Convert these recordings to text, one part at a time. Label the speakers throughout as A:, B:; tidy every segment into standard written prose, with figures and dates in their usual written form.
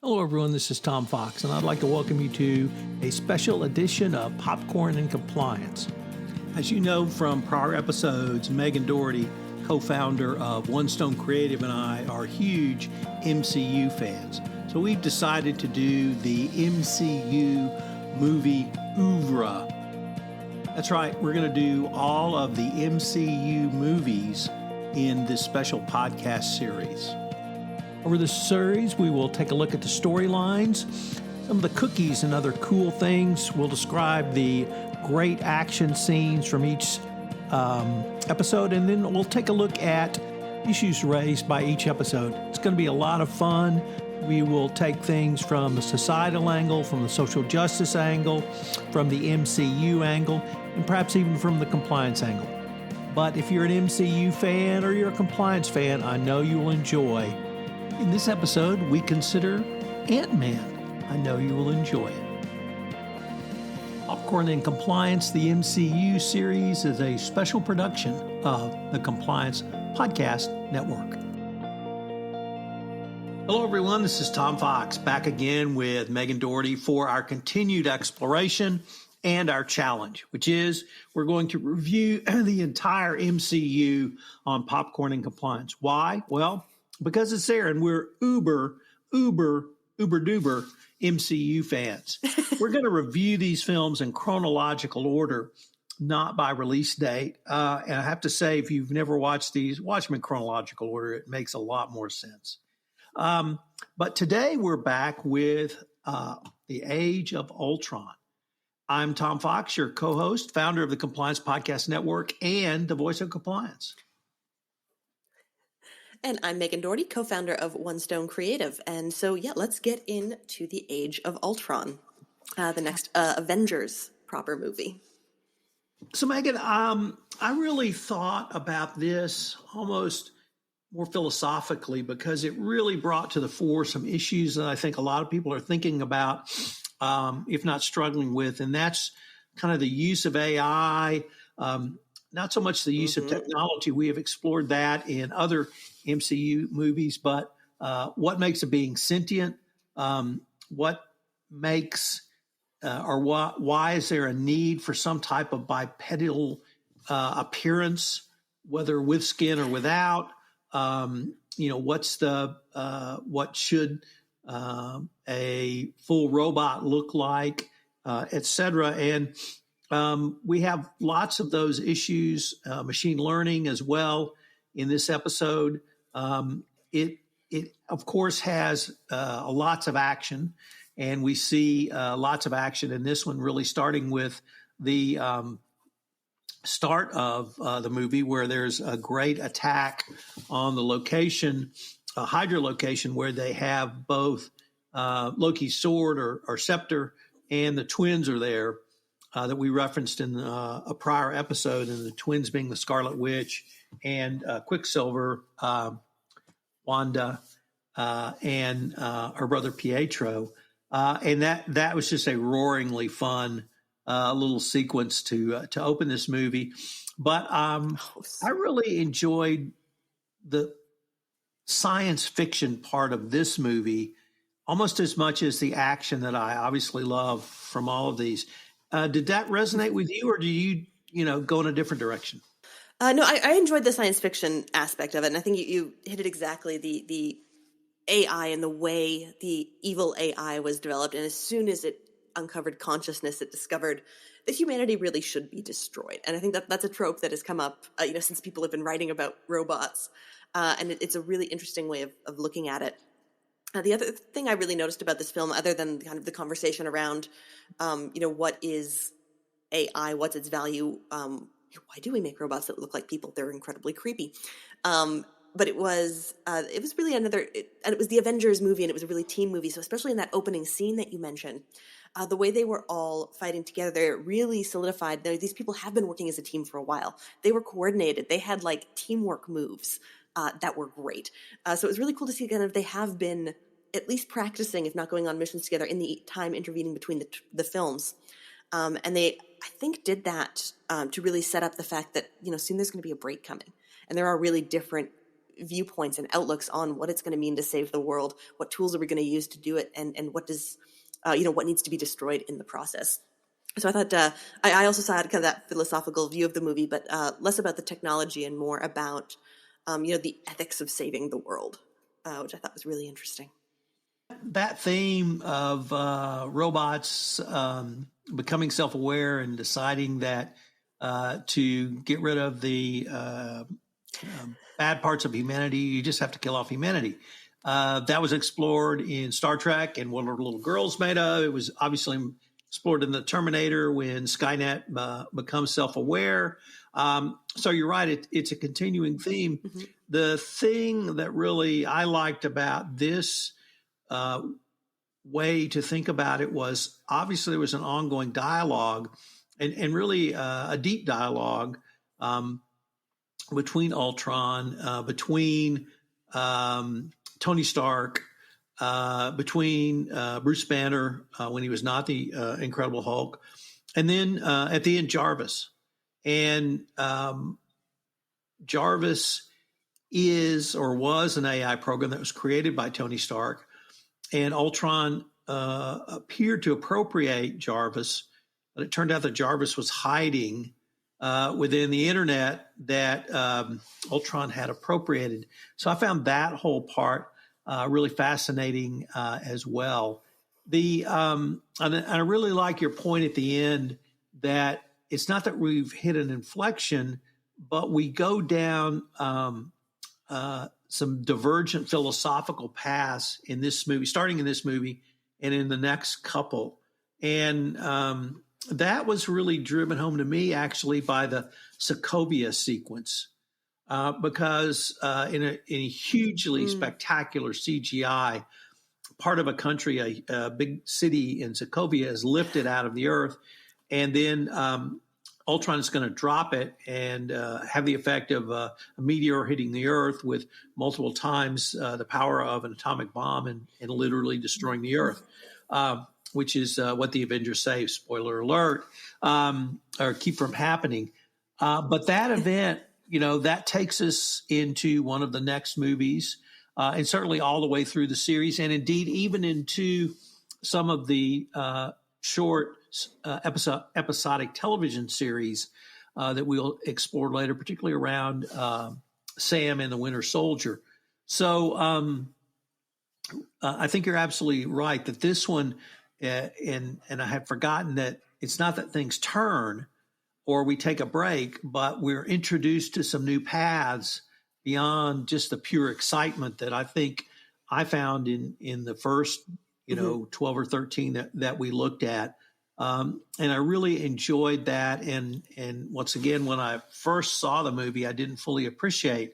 A: Hello, everyone. This is Tom Fox, and I'd like to welcome you to a special edition of Popcorn and Compliance. As you know from prior episodes, Megan Dougherty, co-founder of One Stone Creative, and I are huge MCU fans. So we've decided to do the MCU movie oeuvre. That's right. We're going to do all of the MCU movies in this special podcast series. Over this series, we will take a look at the storylines, some of the cookies and other cool things. We'll describe the great action scenes from each episode, and then we'll take a look at issues raised by each episode. It's going to be a lot of fun. We will take things from the societal angle, from the social justice angle, from the MCU angle, and perhaps even from the compliance angle. But if you're an MCU fan or you're a compliance fan, I know you will enjoy. In this episode, we consider Ant-Man. I know you will enjoy it. Popcorn and Compliance, the MCU Series, is a special production of the Compliance Podcast Network. Hello, everyone. This is Tom Fox, back again with Megan Dougherty for our continued exploration and our challenge, which is we're going to review the entire MCU on Popcorn and Compliance. Why? Well, because it's there, and we're uber duper MCU fans. We're going to review these films in chronological order, not by release date. And I have to say, if you've never watched these, watch them in chronological order. It makes a lot more sense. But today we're back with The Age of Ultron. I'm Tom Fox, your co-host, founder of the Compliance Podcast Network, and the voice of compliance.
B: And I'm Megan Dougherty, co-founder of One Stone Creative. And so, let's get into The Age of Ultron, the next Avengers proper movie.
A: So, Megan, I really thought about this almost more philosophically because it really brought to the fore some issues that I think a lot of people are thinking about, if not struggling with, and that's kind of the use of AI, not so much the use of technology. We have explored that in other MCU movies, but what makes a being sentient? What makes why is there a need for some type of bipedal appearance, whether with skin or without? What should a full robot look like, et cetera? And we have lots of those issues, machine learning as well in this episode. It of course has lots of action, and we see lots of action in this one, really starting with the start of the movie where there's a great attack on the location, a Hydra location, where they have both Loki's sword or scepter and the twins are there that we referenced in a prior episode, and the twins being the Scarlet Witch and Quicksilver, Wanda, and her brother Pietro. And that was just a roaringly fun little sequence to open this movie. But I really enjoyed the science fiction part of this movie almost as much as the action that I obviously love from all of these. Did that resonate with you, or do you go in a different direction?
B: No, I enjoyed the science fiction aspect of it, and I think you hit it exactly, the AI and the way the evil AI was developed. And as soon as it uncovered consciousness, it discovered that humanity really should be destroyed. And I think that's a trope that has come up since people have been writing about robots. And it's a really interesting way of looking at it. The other thing I really noticed about this film, other than kind of the conversation around, what is AI, what's its value, why do we make robots that look like people? They're incredibly creepy. But it was really and it was the Avengers movie, and it was a really team movie. So especially in that opening scene that you mentioned, the way they were all fighting together really solidified. These people have been working as a team for a while. They were coordinated. They had teamwork moves that were great. So it was really cool to see kind of they have been at least practicing, if not going on missions together, in the time intervening between the films. And they, I think, did that to really set up the fact that, soon there's going to be a break coming. And there are really different viewpoints and outlooks on what it's going to mean to save the world, what tools are we going to use to do it, and what does what needs to be destroyed in the process. So I thought I also had kind of that philosophical view of the movie, but less about the technology and more about the ethics of saving the world, which I thought was really interesting.
A: That theme of robots becoming self-aware and deciding that to get rid of the bad parts of humanity, you just have to kill off humanity. That was explored in Star Trek and What Are Little Girls Made Of? It was obviously explored in the Terminator when Skynet becomes self-aware. So you're right, it's a continuing theme. Mm-hmm. The thing that really I liked about this way to think about it was obviously there was an ongoing dialogue and really a deep dialogue between Ultron, between Tony Stark, between Bruce Banner when he was not the Incredible Hulk, and then at the end Jarvis. And Jarvis is or was an AI program that was created by Tony Stark, and Ultron appeared to appropriate Jarvis, but it turned out that Jarvis was hiding within the internet that Ultron had appropriated. So I found that whole part really fascinating as well. And I really like your point at the end that it's not that we've hit an inflection, but we go down some divergent philosophical paths in this movie, starting in this movie and in the next couple. And that was really driven home to me, actually, by the Sokovia sequence, because in a hugely spectacular CGI, part of a country, a big city in Sokovia is lifted out of the earth, and then Ultron is going to drop it and have the effect of a meteor hitting the earth with multiple times the power of an atomic bomb and literally destroying the earth, which is what the Avengers say, spoiler alert, or keep from happening. But that event, that takes us into one of the next movies, and certainly all the way through the series, and indeed even into some of the short episodic television series that we'll explore later, particularly around Sam and the Winter Soldier. So I think you're absolutely right that this one, and I had forgotten that it's not that things turn or we take a break, but we're introduced to some new paths beyond just the pure excitement that I think I found in the first 12 or 13 that we looked at. And I really enjoyed that. And once again, when I first saw the movie, I didn't fully appreciate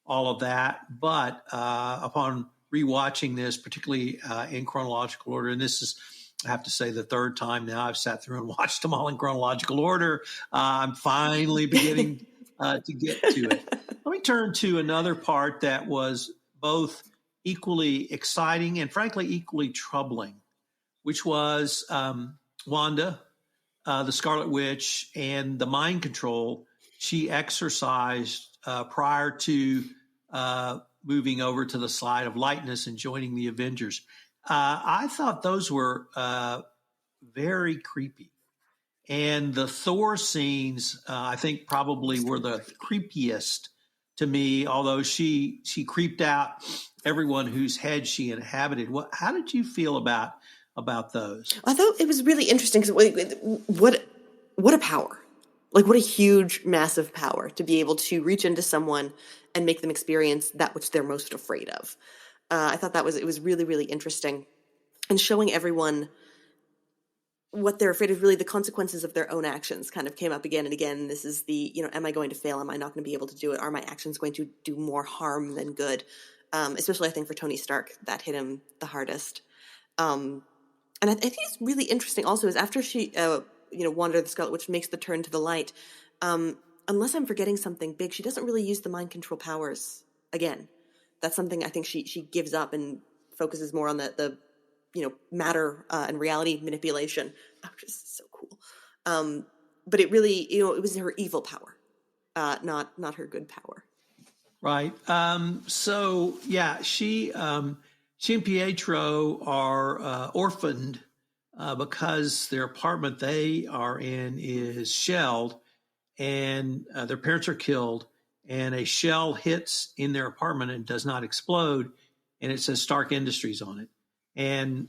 A: all of that. But upon rewatching this, particularly in chronological order, and this is, I have to say, the third time now I've sat through and watched them all in chronological order, I'm finally beginning to get to it. Let me turn to another part that was both equally exciting and frankly equally troubling, which was Wanda, the Scarlet Witch, and the mind control she exercised prior to moving over to the side of lightness and joining the Avengers. I thought those were very creepy. And the Thor scenes, I think, probably were the creepiest to me, although she creeped out everyone whose head she inhabited. How did you feel about those?
B: I thought it was really interesting because what a power. Like, what a huge, massive power to be able to reach into someone and make them experience that which they're most afraid of. I thought it was really, really interesting, and showing everyone what they're afraid of, really the consequences of their own actions kind of came up again and again. This is am I going to fail? Am I not going to be able to do it? Are my actions going to do more harm than good? Especially, I think, for Tony Stark, that hit him the hardest. And I think it's really interesting also is after she, Wanda the Scarlet Witch makes the turn to the light, unless I'm forgetting something big, she doesn't really use the mind control powers again. That's something I think she gives up and focuses more on the matter and reality manipulation, which is so cool. But it really, it was her evil power, not her good power.
A: Right. So yeah, she and Pietro are orphaned because their apartment they are in is shelled, and their parents are killed, and a shell hits in their apartment and does not explode, and it says Stark Industries on it, and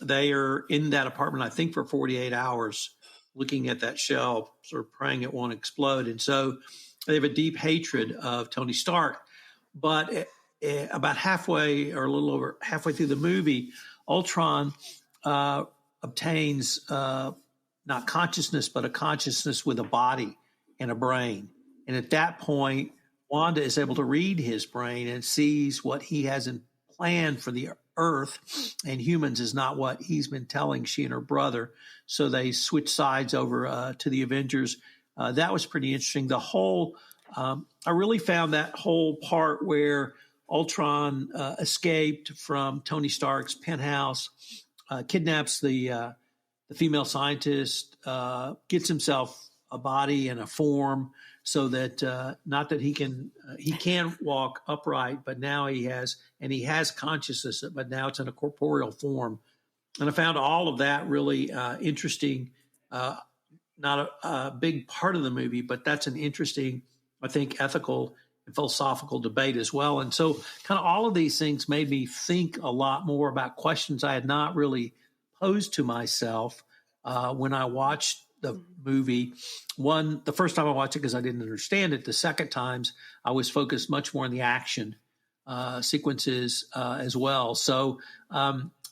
A: they are in that apartment, I think, for 48 hours, looking at that shell, sort of praying it won't explode, and so they have a deep hatred of Tony Stark, but about halfway or a little over halfway through the movie, Ultron obtains not consciousness, but a consciousness with a body and a brain. And at that point, Wanda is able to read his brain and sees what he has in plan for the Earth and humans is not what he's been telling she and her brother. So they switch sides over to the Avengers. That was pretty interesting. The whole, I really found that whole part where Ultron escaped from Tony Stark's penthouse, kidnaps the female scientist, gets himself a body and a form so that not that he can walk upright, but now he has consciousness, but now it's in a corporeal form. And I found all of that really interesting. Not a big part of the movie, but that's an interesting, I think, ethical and philosophical debate as well. And so kind of all of these things made me think a lot more about questions I had not really posed to myself when I watched the movie. One, the first time I watched it because I didn't understand it. The second times I was focused much more on the action sequences as well. So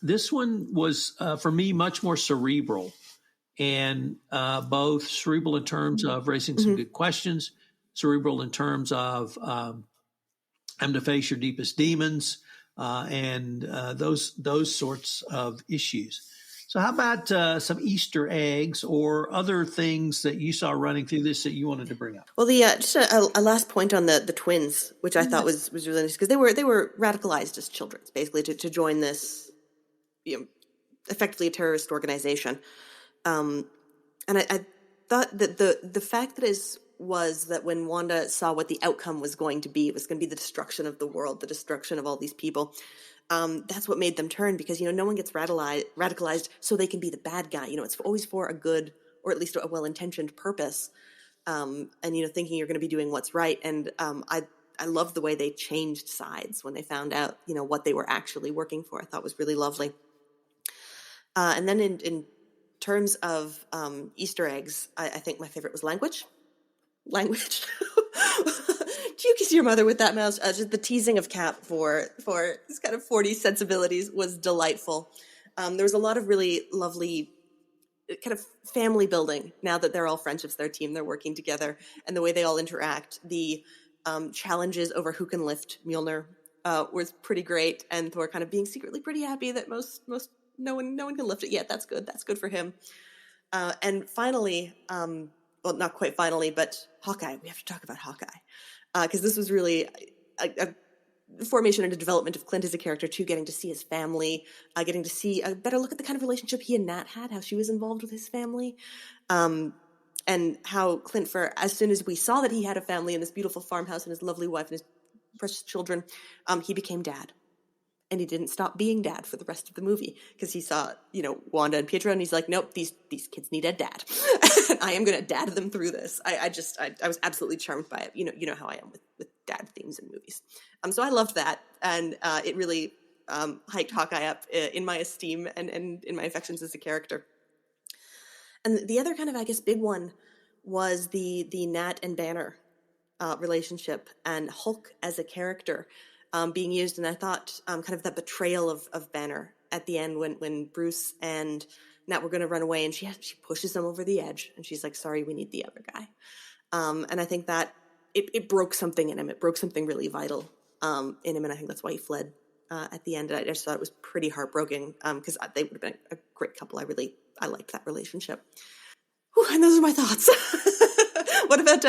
A: this one was, for me, much more cerebral, and both cerebral in terms of raising some good questions, cerebral in terms of having to face your deepest demons, and those sorts of issues. So how about some Easter eggs or other things that you saw running through this that you wanted to bring up?
B: Well, the just a last point on the twins, which I thought was really nice, because they were radicalized as children, basically to join this, effectively a terrorist organization. And I thought that the fact that was that when Wanda saw what the outcome was going to be, it was going to be the destruction of the world, the destruction of all these people. That's what made them turn, because, no one gets radicalized so they can be the bad guy. It's always for a good, or at least a well-intentioned purpose. And, thinking you're going to be doing what's right. And I loved the way they changed sides when they found out, what they were actually working for. I thought was really lovely. And then in terms of Easter eggs, I think my favorite was language. Do you kiss your mother with that mouse? Just the teasing of Cap for this kind of 40s sensibilities was delightful. There was a lot of really lovely kind of family building now that they're all friendships, their team, they're working together, and the way they all interact. The challenges over who can lift Mjolnir was pretty great, and Thor kind of being secretly pretty happy that most no one can lift it yet. That's good for him. And finally, well, not quite finally, but Hawkeye. We have to talk about Hawkeye, because this was really a formation and a development of Clint as a character too, getting to see his family, getting to see a better look at the kind of relationship he and Nat had, how she was involved with his family, and how Clint, for as soon as we saw that he had a family and this beautiful farmhouse and his lovely wife and his precious children, he became dad. And he didn't stop being dad for the rest of the movie, because he saw, Wanda and Pietro, and he's like, nope, these kids need a dad. I am going to dad them through this. I was absolutely charmed by it. You know how I am with dad themes in movies. So I loved that. And it really hiked Hawkeye up in my esteem and in my affections as a character. And the other kind of, I guess, big one was the Nat and Banner relationship, and Hulk as a character being used. And I thought kind of that betrayal of Banner at the end when Bruce and Nat were going to run away, and she pushes him over the edge, and she's like, sorry, we need the other guy. And I think that it broke something in him. It broke something really vital in him, and I think that's why he fled at the end. And I just thought it was pretty heartbroken, because they would have been a great couple. I liked that relationship. Whew, and those are my thoughts. What about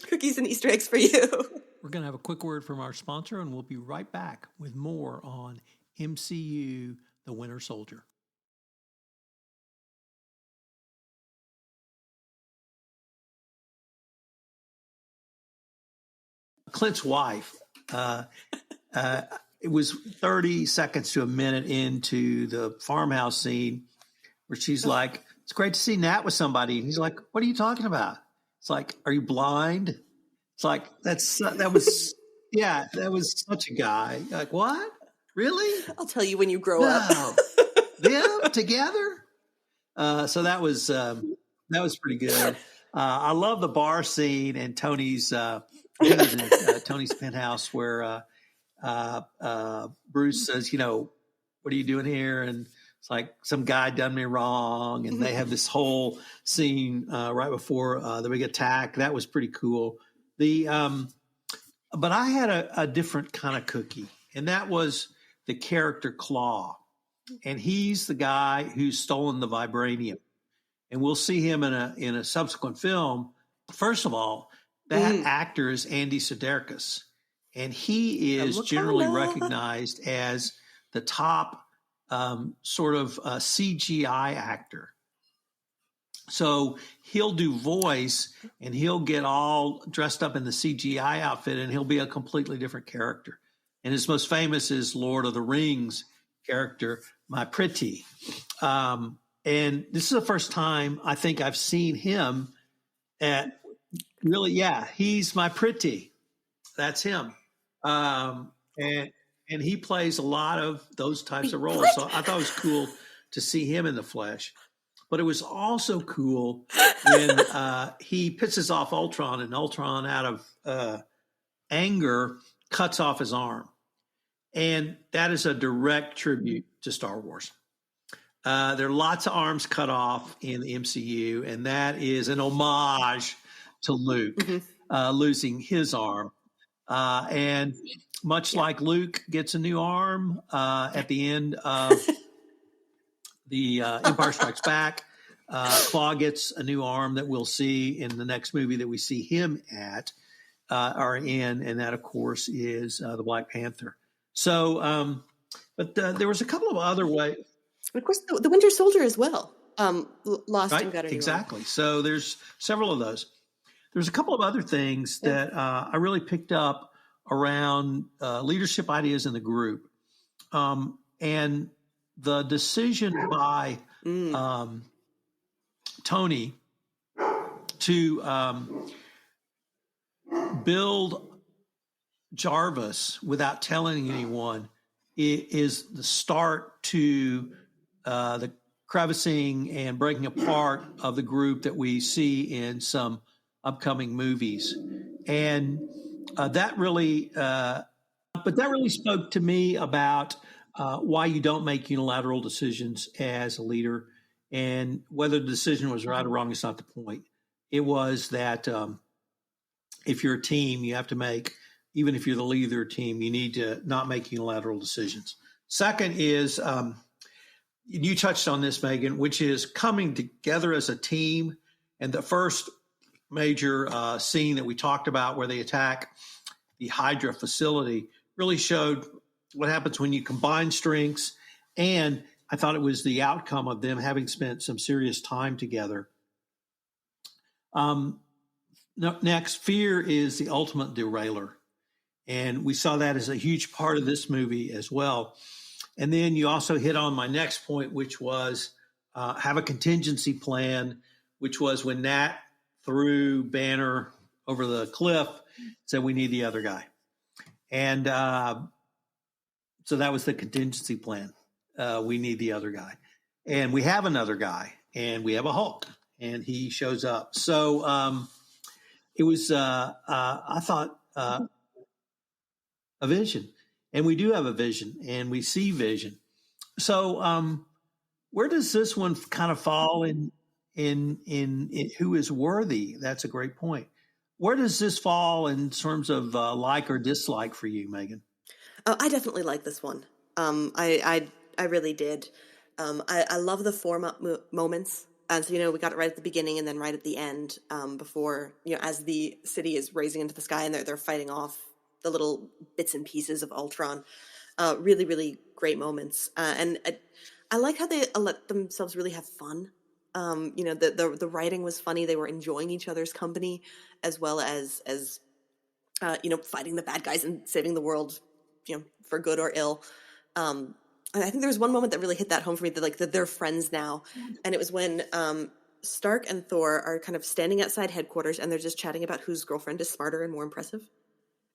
B: cookies and Easter eggs for you?
A: We're going to have a quick word from our sponsor, and we'll be right back with more on MCU The Winter Soldier. Clint's wife. It was 30 seconds to a minute into the farmhouse scene where she's like, "It's great to see Nat with somebody." And he's like, "What are you talking about?" It's like, "Are you blind?" It's like, that was such a guy. Like, what? Really?
B: I'll tell you when you grow up.
A: Them together? So that was pretty good. I love the bar scene and Tony's Tony's penthouse where Bruce says, "What are you doing here?" And it's like, some guy done me wrong, and they have this whole scene right before the big attack. That was pretty cool. But I had a different kind of cookie, and that was the character Claw, and he's the guy who's stolen the vibranium, and we'll see him in a subsequent film. First of all, that actor is Andy Serkis, and he is generally recognized as the top sort of CGI actor. So he'll do voice, and he'll get all dressed up in the CGI outfit, and he'll be a completely different character. And his most famous is Lord of the Rings character, My Pretty. And this is the first time I think I've seen him he's My Pretty. That's him. And he plays a lot of those types of roles. So I thought it was cool to see him in the flesh. But it was also cool when he pisses off Ultron, and Ultron, out of anger, cuts off his arm. And that is a direct tribute to Star Wars. There are lots of arms cut off in the MCU, and that is an homage to Luke losing his arm. And much like Luke gets a new arm at the end of the Empire Strikes Back, Claw gets a new arm that we'll see in the next movie that we see him at or in, and that, of course, is the Black Panther. So, but there was a couple of other ways.
B: And of course, the Winter Soldier as well. Lost
A: Right?
B: and got a new
A: Exactly.
B: arm.
A: So there's several of those. There's a couple of other things that I really picked up around leadership ideas in the group. And the decision by Tony to build Jarvis without telling anyone is the start to the crevicing and breaking apart of the group that we see in some upcoming movies. And that really spoke to me about why you don't make unilateral decisions as a leader, and whether the decision was right or wrong is not the point. It was that if you're a team, you have to make, even if you're the leader of the team, you need to not make unilateral decisions. Second is, you touched on this, Megan, which is coming together as a team. And the first major scene that we talked about, where they attack the Hydra facility, really showed what happens when you combine strengths. And I thought it was the outcome of them having spent some serious time together. Next, fear is the ultimate derailer. And we saw that as a huge part of this movie as well. And then you also hit on my next point, which was have a contingency plan, which was when Nat threw Banner over the cliff, said we need the other guy. And so that was the contingency plan. We need the other guy. And we have another guy, and we have a Hulk, and he shows up. So it was, I thought, a vision. And we do have a vision, and we see vision. So where does this one kind of fall in who is worthy? That's a great point. Where does this fall in terms of like or dislike for you, Megan?
B: I definitely like this one. I really did. I love the form-up moments. And so, we got it right at the beginning and then right at the end, before, as the city is raising into the sky and they're fighting off the little bits and pieces of Ultron. Really, really great moments. And I like how they let themselves really have fun. The writing was funny. They were enjoying each other's company, as well as fighting the bad guys and saving the world, for good or ill. And I think there was one moment that really hit that home for me, that they're friends now. And it was when Stark and Thor are kind of standing outside headquarters and they're just chatting about whose girlfriend is smarter and more impressive.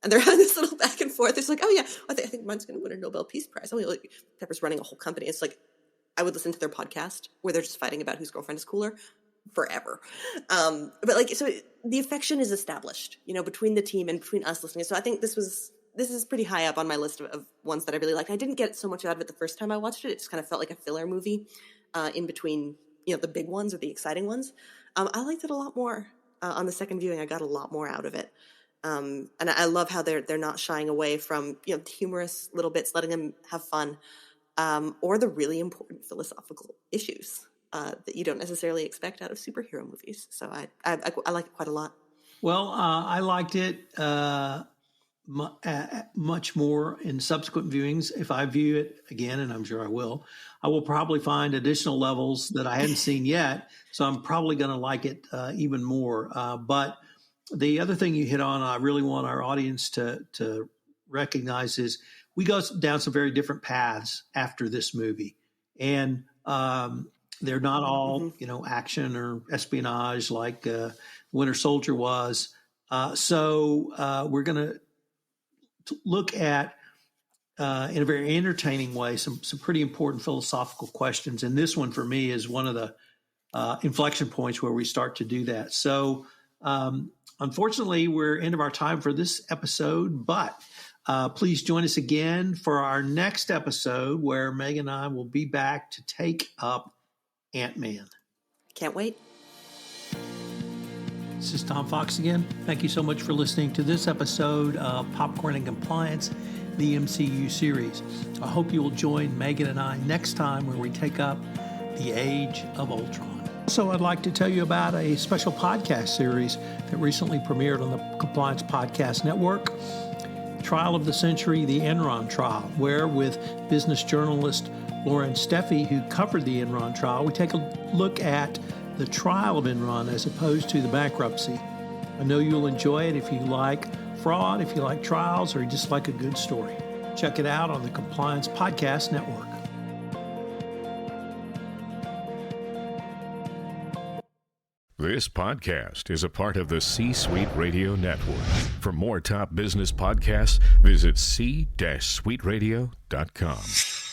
B: And they're having this little back and forth. It's like, oh yeah, I think mine's going to win a Nobel Peace Prize. Pepper's running a whole company. It's like, I would listen to their podcast where they're just fighting about whose girlfriend is cooler forever. So the affection is established, between the team and between us listening. So I think this is pretty high up on my list of ones that I really liked. I didn't get so much out of it the first time I watched it. It just kind of felt like a filler movie in between, the big ones or the exciting ones. I liked it a lot more on the second viewing. I got a lot more out of it. And I love how they're not shying away from, humorous little bits, letting them have fun, or the really important philosophical issues that you don't necessarily expect out of superhero movies. So I like it quite a lot.
A: Well, I liked it much more in subsequent viewings. If I view it again, and I'm sure I will probably find additional levels that I hadn't seen yet. So I'm probably going to like it even more. But the other thing you hit on, I really want our audience to recognize is we go down some very different paths after this movie. And they're not all, action or espionage like Winter Soldier was. So we're going to look at, in a very entertaining way, some pretty important philosophical questions. And this one for me is one of the inflection points where we start to do that. So unfortunately, we're end of our time for this episode, but please join us again for our next episode where Megan and I will be back to take up Ant-Man.
B: Can't wait.
A: This is Tom Fox again. Thank you so much for listening to this episode of Popcorn and Compliance, the MCU series. I hope you will join Megan and I next time where we take up the Age of Ultron. So I'd like to tell you about a special podcast series that recently premiered on the Compliance Podcast Network, Trial of the Century, the Enron Trial, where with business journalist Lauren Steffi, who covered the Enron trial, we take a look at the trial of Enron as opposed to the bankruptcy. I know you'll enjoy it if you like fraud, if you like trials, or you just like a good story. Check it out on the Compliance Podcast Network.
C: This podcast is a part of the C-Suite Radio Network. For more top business podcasts, visit c-suiteradio.com.